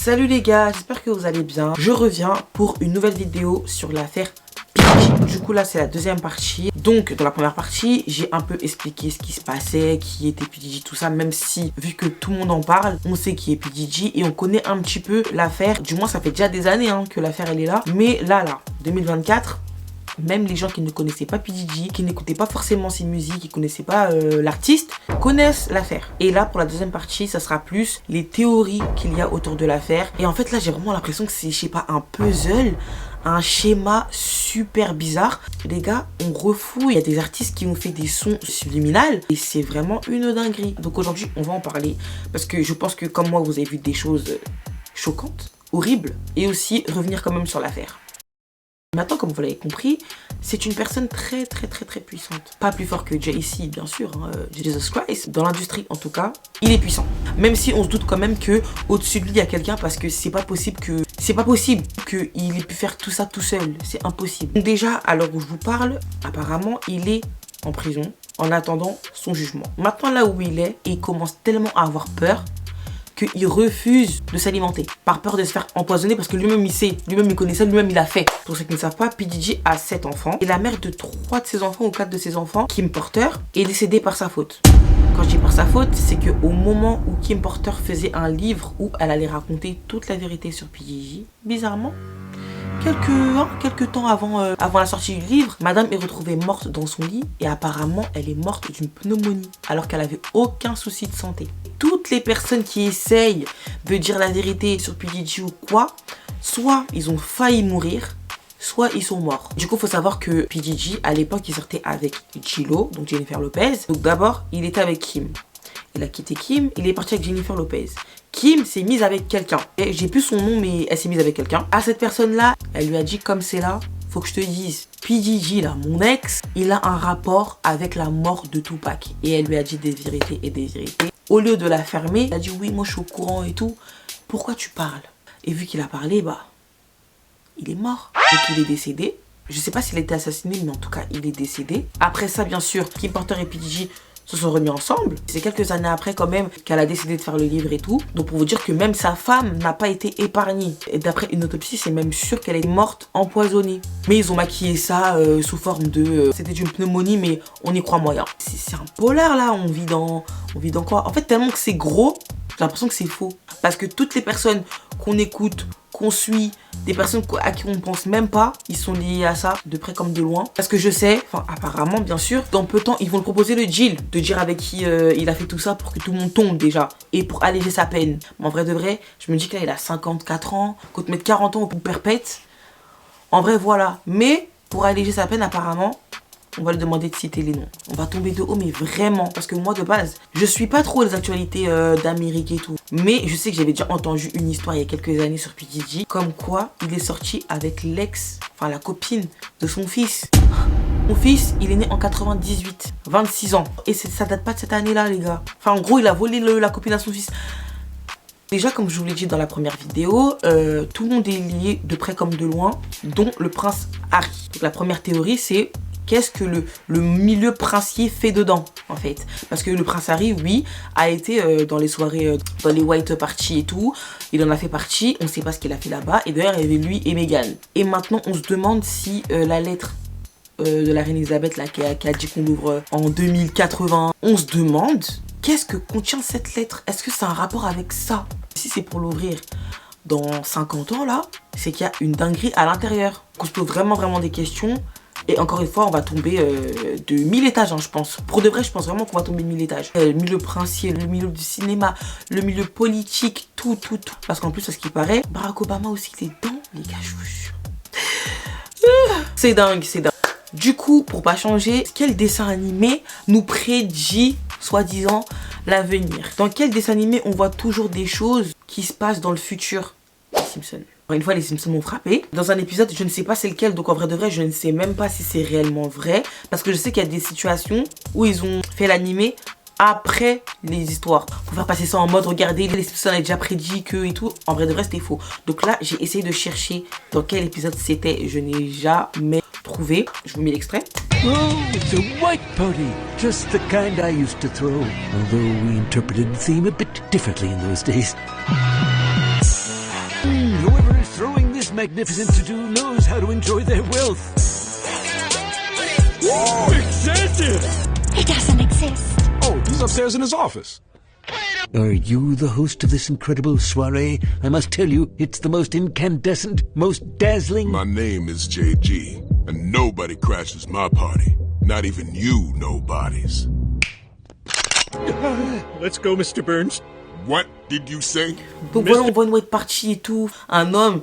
Salut les gars, j'espère que vous allez bien. Je reviens pour une nouvelle vidéo sur l'affaire PDG. Du coup là c'est la deuxième partie. Donc dans la première partie j'ai un peu expliqué ce qui se passait, qui était PDG, tout ça. Même si vu que tout le monde en parle, on sait qui est PDG et on connaît un petit peu l'affaire. Du moins ça fait déjà des années que l'affaire elle est là. Mais là 2024, même les gens qui ne connaissaient pas PDG, qui n'écoutaient pas forcément ses musiques, qui ne connaissaient pas l'artiste, connaissent l'affaire. Et là, pour la deuxième partie, ça sera plus les théories qu'il y a autour de l'affaire. Et en fait, là, j'ai vraiment l'impression que c'est, je sais pas, un puzzle, un schéma super bizarre. Les gars, on refoue. Il y a des artistes qui ont fait des sons subliminales et c'est vraiment une dinguerie. Donc aujourd'hui, on va en parler parce que je pense que comme moi, vous avez vu des choses choquantes, horribles et aussi revenir quand même sur l'affaire. Maintenant, comme vous l'avez compris, c'est une personne très puissante. Pas plus fort que Jay-Z, bien sûr, Jesus Christ. Dans l'industrie, en tout cas, il est puissant. Même si on se doute quand même que au-dessus de lui, il y a quelqu'un parce que c'est pas possible qu'il ait pu faire tout ça tout seul. C'est impossible. Donc déjà, à l'heure où je vous parle, apparemment, il est en prison en attendant son jugement. Maintenant, là où il est, il commence tellement à avoir peur qu'il refuse de s'alimenter par peur de se faire empoisonner parce que lui-même il sait, lui-même il connaissait, lui-même il a fait. Pour ceux qui ne savent pas, PDG a 7 enfants et la mère de 3 de ses enfants ou 4 de ses enfants, Kim Porter, est décédée par sa faute. Quand je dis par sa faute, c'est qu'au moment où Kim Porter faisait un livre où elle allait raconter toute la vérité sur PDG, bizarrement, quelques temps avant la sortie du livre, madame est retrouvée morte dans son lit et apparemment elle est morte d'une pneumonie alors qu'elle avait aucun souci de santé. Toutes les personnes qui essayent de dire la vérité sur PDG ou quoi, soit ils ont failli mourir, soit ils sont morts. Du coup, il faut savoir que PDG, à l'époque, il sortait avec J-Lo, donc Jennifer Lopez. Donc d'abord, il était avec Kim. Il a quitté Kim, il est parti avec Jennifer Lopez. Kim s'est mise avec quelqu'un. J'ai plus son nom, mais elle s'est mise avec quelqu'un. À cette personne-là, elle lui a dit comme c'est là, faut que je te dise, PDG là, mon ex, il a un rapport avec la mort de Tupac. Et elle lui a dit des vérités et des vérités. Au lieu de la fermer, elle a dit oui, moi je suis au courant et tout. Pourquoi tu parles? Et vu qu'il a parlé, il est mort. Donc il est décédé. Je sais pas s'il a été assassiné, mais en tout cas, il est décédé. Après ça, bien sûr, Kim Porter et PDG se sont remis ensemble. C'est quelques années après quand même qu'elle a décidé de faire le livre et tout. Donc pour vous dire que même sa femme n'a pas été épargnée. Et d'après une autopsie, c'est même sûr qu'elle est morte empoisonnée. Mais ils ont maquillé ça sous forme de... c'était une pneumonie, mais on y croit moyen. C'est un polar là, on vit dans quoi? En fait, tellement que c'est gros, j'ai l'impression que c'est faux. Parce que toutes les personnes qu'on écoute, qu'on suit, des personnes à qui on ne pense même pas, ils sont liés à ça, de près comme de loin. Parce que je sais, enfin apparemment bien sûr, dans peu de temps, ils vont le proposer le deal, de dire avec qui il a fait tout ça pour que tout le monde tombe déjà, et pour alléger sa peine. Mais en vrai de vrai, je me dis que là il a 54 ans, qu'on te mette 40 ans au perpète. En vrai voilà, mais pour alléger sa peine apparemment, on va lui demander de citer les noms. On va tomber de haut, mais vraiment. Parce que moi, de base, je suis pas trop les actualités d'Amérique et tout. Mais je sais que j'avais déjà entendu une histoire il y a quelques années sur PDG. Comme quoi, il est sorti avec l'ex, enfin la copine de son fils. Mon fils, il est né en 98, 26 ans. Et ça date pas de cette année-là, les gars. Enfin, en gros, il a volé la copine à son fils. Déjà, comme je vous l'ai dit dans la première vidéo, tout le monde est lié de près comme de loin, dont le prince Harry. Donc, la première théorie, c'est... qu'est-ce que le milieu princier fait dedans, en fait? Parce que le prince Harry, oui, a été dans les soirées, dans les white parties et tout. Il en a fait partie, on ne sait pas ce qu'il a fait là-bas. Et d'ailleurs, il y avait lui et Meghan. Et maintenant, on se demande si la lettre de la reine Elisabeth, là, qui a dit qu'on l'ouvre en 2080, on se demande, qu'est-ce que contient cette lettre? Est-ce que c'est un rapport avec ça? Si c'est pour l'ouvrir dans 50 ans, là, c'est qu'il y a une dinguerie à l'intérieur. On se pose vraiment des questions. Et encore une fois, on va tomber de 1000 étages, je pense. Pour de vrai, je pense vraiment qu'on va tomber de 1000 étages. Le milieu princier, le milieu du cinéma, le milieu politique, tout. Parce qu'en plus, à ce qui paraît, Barack Obama aussi, il est dedans. Les gars, je vous jure. C'est dingue. Du coup, pour pas changer, quel dessin animé nous prédit, soi-disant, l'avenir? Dans quel dessin animé on voit toujours des choses qui se passent dans le futur? Les Simpsons. Une fois, les Simpsons m'ont frappé. Dans un épisode, je ne sais pas c'est lequel, donc en vrai de vrai, je ne sais même pas si c'est réellement vrai. Parce que je sais qu'il y a des situations où ils ont fait l'animé après les histoires. Pour faire passer ça en mode, regardez, les Simpsons avaient déjà prédit que et tout. En vrai de vrai, c'était faux. Donc là, j'ai essayé de chercher dans quel épisode c'était. Je n'ai jamais trouvé. Je vous mets l'extrait. Oh, it's a white pony, just the kind I used to throw. Although we interpreted the theme a bit differently in those days. magnificent to-do knows how to enjoy their wealth. Whoa, excessive! He doesn't exist. Oh, he's upstairs in his office. Are you the host of this incredible soiree? I must tell you, it's the most incandescent, most dazzling... My name is JG, and nobody crashes my party. Not even you nobodies. Let's go, Mr. Burns. What did you say? Donc voilà, on voit une white party et tout. Un homme,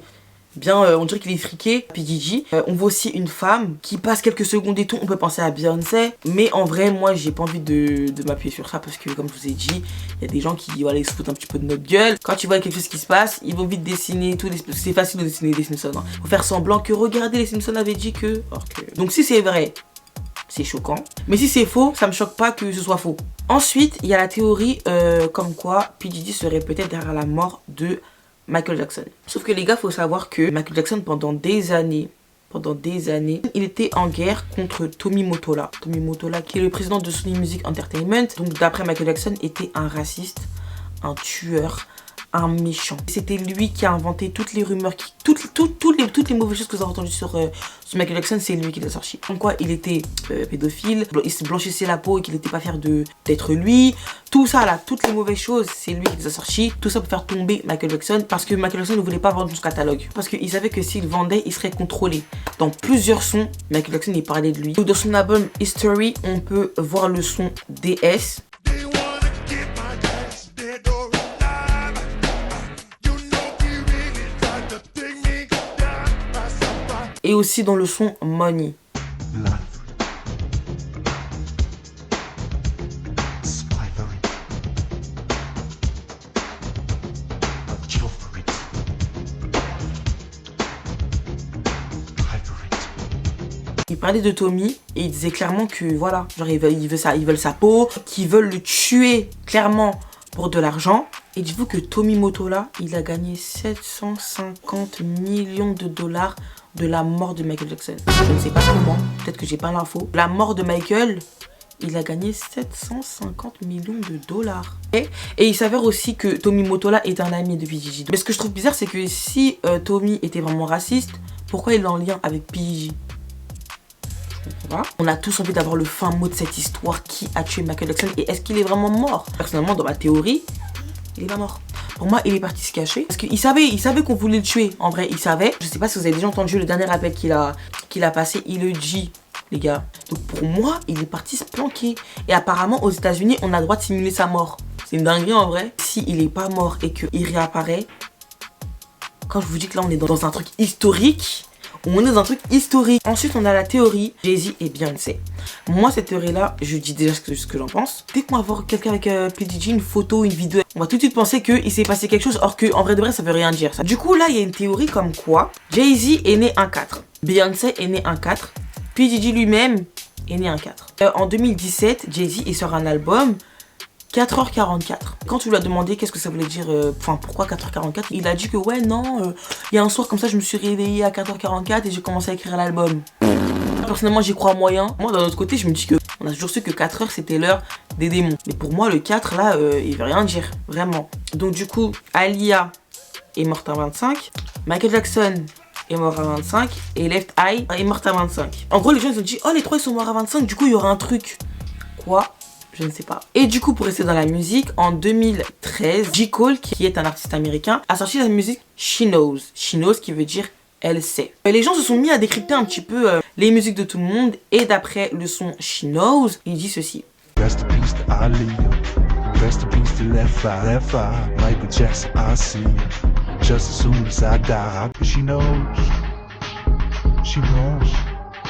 bien, on dirait qu'il est friqué, PDG. On voit aussi une femme qui passe quelques secondes et tout. On peut penser à Beyoncé. Mais en vrai, moi, j'ai pas envie de m'appuyer sur ça. Parce que, comme je vous ai dit, il y a des gens qui, voilà, ils se foutent un petit peu de notre gueule. Quand ils voient quelque chose qui se passe, ils vont vite dessiner tout. C'est facile de dessiner les Simpsons. Hein. Faut faire semblant que, regardez, les Simpsons avaient dit que... Donc si c'est vrai... c'est choquant. Mais si c'est faux, ça me choque pas que ce soit faux. Ensuite, il y a la théorie comme quoi P. Diddy serait peut-être derrière la mort de Michael Jackson. Sauf que les gars, faut savoir que Michael Jackson, pendant des années, il était en guerre contre Tommy Mottola. Tommy Mottola, qui est le président de Sony Music Entertainment. Donc d'après Michael Jackson, était un raciste, un tueur, un méchant. C'était lui qui a inventé toutes les rumeurs, toutes les mauvaises choses que vous avez entendues sur Michael Jackson, c'est lui qui les a sorties. Comme quoi il était pédophile, il se blanchissait la peau et qu'il n'était pas fier d'être lui. Tout ça là, toutes les mauvaises choses, c'est lui qui les a sorties. Tout ça pour faire tomber Michael Jackson parce que Michael Jackson ne voulait pas vendre son catalogue. Parce qu'il savait que s'il vendait, il serait contrôlé. Dans plusieurs sons, Michael Jackson il parlait de lui. Donc, dans son album History, on peut voir le son DS. Et aussi dans le son Money. Il parlait de Tommy et il disait clairement que voilà, genre ils veulent sa peau, qu'ils veulent le tuer clairement pour de l'argent. Et dites-vous que Tommy Mottola, il a gagné 750 millions de dollars de la mort de Michael Jackson. Je ne sais pas comment, peut-être que j'ai pas l'info. La mort de Michael, il a gagné 750 millions de dollars. Et il s'avère aussi que Tommy Mottola est un ami de P.J. Mais ce que je trouve bizarre, c'est que si Tommy était vraiment raciste, pourquoi il est en lien avec P.J. On a tous envie d'avoir le fin mot de cette histoire. Qui a tué Michael Jackson et est-ce qu'il est vraiment mort? Personnellement, dans ma théorie, il est pas mort. Pour moi, il est parti se cacher. Parce qu'il savait qu'on voulait le tuer. En vrai, il savait. Je sais pas si vous avez déjà entendu le dernier appel qu'il a passé. Il le dit, les gars. Donc pour moi, il est parti se planquer. Et apparemment, aux États-Unis, on a le droit de simuler sa mort. C'est une dinguerie en vrai. S'il est pas mort et qu'il réapparaît, quand je vous dis que là, on est dans un truc historique. On est dans un truc historique. Ensuite, on a la théorie Jay-Z et Beyoncé. Moi, cette théorie-là, je dis déjà ce que j'en pense. Dès qu'on va voir quelqu'un avec PDG, une photo, une vidéo, on va tout de suite penser qu'il s'est passé quelque chose, or qu'en vrai de vrai, ça veut rien dire. Ça. Du coup, là, il y a une théorie comme quoi Jay-Z est né un 4. Beyoncé est né un 4. PDG lui-même est né un 4. En 2017, Jay-Z, il sort un album 4h44. Quand tu lui as demandé qu'est-ce que ça voulait dire, pourquoi 4h44, il a dit que ouais, non, il y a un soir comme ça, je me suis réveillée à 4h44 et j'ai commencé à écrire l'album. Personnellement, j'y crois moyen. Moi, d'un autre côté, je me dis que on a toujours su que 4h c'était l'heure des démons. Mais pour moi, le 4 là, il veut rien dire, vraiment. Donc, du coup, Aaliyah est morte à 25, Michael Jackson est mort à 25 et Left Eye est morte à 25. En gros, les gens ils ont dit, oh, les trois ils sont morts à 25, du coup, il y aura un truc. Quoi? Je ne sais pas. Et du coup, pour rester dans la musique, en 2013, J. Cole, qui est un artiste américain, a sorti la musique She Knows. She Knows qui veut dire elle sait. Les gens se sont mis à décrypter un petit peu les musiques de tout le monde. Et d'après le son She Knows, il dit ceci. Rest in peace to Ali. Rest in peace to Left Eye. Michael Jackson, I see. Just as soon as I die. She knows. She knows.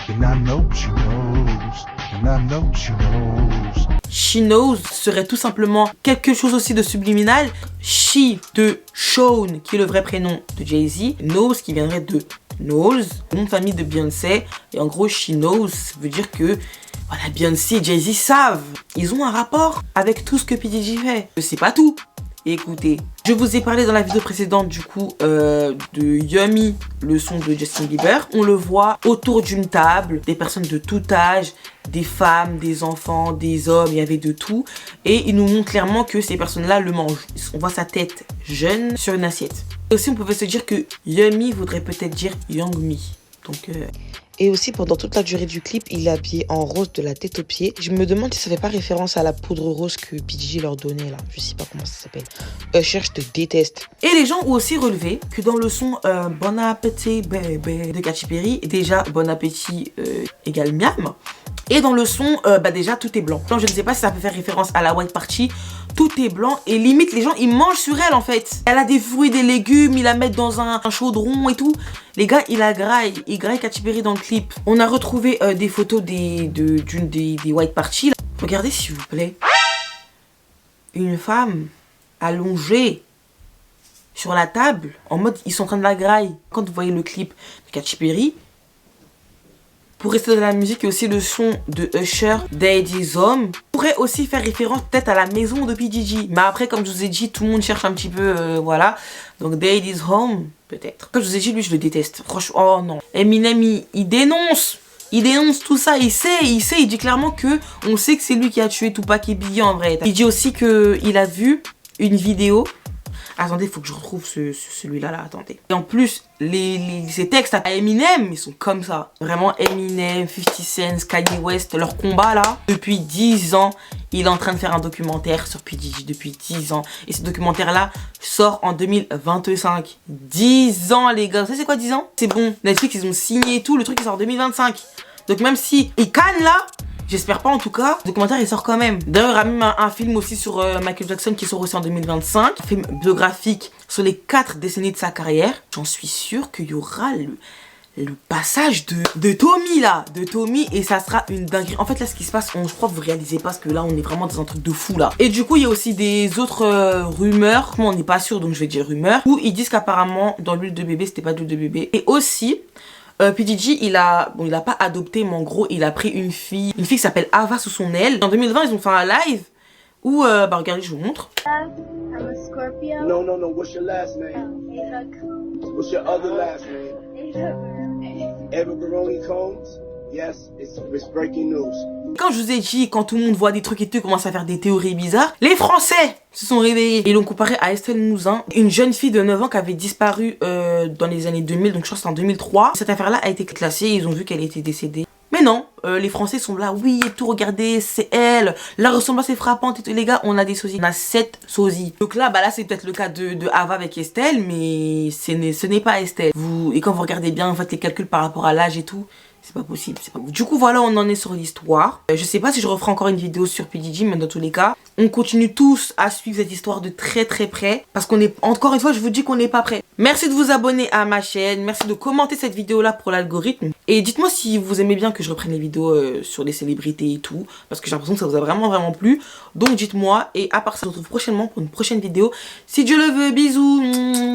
And I know she knows. And I know she knows. She Knows serait tout simplement quelque chose aussi de subliminal. She de Sean, qui est le vrai prénom de Jay-Z. Knows qui viendrait de Knowles, nom de famille de Beyoncé. Et en gros, She Knows veut dire que voilà, Beyoncé et Jay-Z savent. Ils ont un rapport avec tout ce que P. Diddy fait. C'est pas tout. écoutez. Je vous ai parlé dans la vidéo précédente du coup de Yummy, le son de Justin Bieber. On le voit autour d'une table, des personnes de tout âge, des femmes, des enfants, des hommes, il y avait de tout. Et il nous montre clairement que ces personnes-là le mangent. On voit sa tête jeune sur une assiette. Et aussi on pouvait se dire que Yummy voudrait peut-être dire Young Me. Donc Et aussi, pendant toute la durée du clip, il est habillé en rose de la tête aux pieds. Je me demande si ça fait pas référence à la poudre rose que PDG leur donnait là. Je sais pas comment ça s'appelle. Usher, je te déteste. Et les gens ont aussi relevé que dans le son Bon Appétit Bébé de Katy Perry, déjà Bon Appétit égale miam. Et dans le son, déjà tout est blanc. Donc, je ne sais pas si ça peut faire référence à la White Party. Tout est blanc et limite les gens ils mangent sur elle en fait. Elle a des fruits, des légumes, ils la mettent dans un chaudron et tout. Les gars, ils graillent Katy Perry dans le clip. On a retrouvé des photos des White Party. Regardez s'il vous plaît. Une femme allongée sur la table en mode ils sont en train de la graille. Quand vous voyez le clip de Katy Perry, pour rester dans la musique, il y a aussi le son de Usher, Daddy's Home. Pourrait aussi faire référence peut-être à la maison de PDG. Mais après, comme je vous ai dit, tout le monde cherche un petit peu, voilà. Donc Daddy's Home, peut-être. Comme je vous ai dit, lui, je le déteste. Franchement, oh non. Eminem, il dénonce. Il dénonce tout ça, il sait, il dit clairement que on sait que c'est lui qui a tué Tupac et Biggie en vrai. Il dit aussi qu'il a vu une vidéo. Attendez, il faut que je retrouve celui-là, attendez. Et en plus, ces textes à Eminem, ils sont comme ça. Vraiment, Eminem, 50 Cent, Kanye West, leur combat là. Depuis 10 ans, il est en train de faire un documentaire sur PDG depuis 10 ans. Et ce documentaire-là sort en 2025. 10 ans, les gars. Vous savez c'est quoi 10 ans? C'est bon, Netflix, ils ont signé et tout. Le truc, il sort en 2025. Donc même si il canne là, j'espère pas en tout cas. Le documentaire il sort quand même. D'ailleurs il y aura même un film aussi sur Michael Jackson qui sort aussi en 2025. Un film biographique sur les 4 décennies de sa carrière. J'en suis sûre qu'il y aura le passage de Tommy là. De Tommy et ça sera une dinguerie. En fait là ce qui se passe, je crois que vous réalisez pas parce que là on est vraiment dans un truc de fou là. Et du coup il y a aussi des autres rumeurs. Moi on n'est pas sûr donc je vais dire rumeurs. Où ils disent qu'apparemment dans l'huile de bébé c'était pas de l'huile de bébé. Et aussi... PDG il a pas adopté mais en gros il a pris une fille qui s'appelle Ava sous son aile. En 2020 ils ont fait un live où regardez je vous montre. I'm a Scorpio. No, what's your last name? What's your other last name? Eva Baroni Combs? Yes, it's breaking news. Quand je vous ai dit, quand tout le monde voit des trucs et tout, commence à faire des théories bizarres, les Français se sont réveillés. Ils l'ont comparé à Estelle Mouzin, une jeune fille de 9 ans qui avait disparu dans les années 2000, donc je crois que c'est en 2003. Cette affaire-là a été classée, ils ont vu qu'elle était décédée. Mais non, les Français sont là, oui et tout, regardez, c'est elle, la ressemblance est frappante et tout. Les gars, on a des sosies, on a 7 sosies. Donc là, là c'est peut-être le cas de Ava avec Estelle, mais ce n'est pas Estelle. Et quand vous regardez bien, en fait, les calculs par rapport à l'âge et tout, c'est pas possible, c'est pas possible. Du coup, voilà, on en est sur l'histoire. Je sais pas si je referai encore une vidéo sur PDG, mais dans tous les cas, on continue tous à suivre cette histoire de très près. Parce qu'on est, encore une fois, je vous dis qu'on n'est pas prêt. Merci de vous abonner à ma chaîne. Merci de commenter cette vidéo-là pour l'algorithme. Et dites-moi si vous aimez bien que je reprenne les vidéos sur les célébrités et tout. Parce que j'ai l'impression que ça vous a vraiment plu. Donc dites-moi. Et à part ça, on se retrouve prochainement pour une prochaine vidéo. Si Dieu le veut, bisous.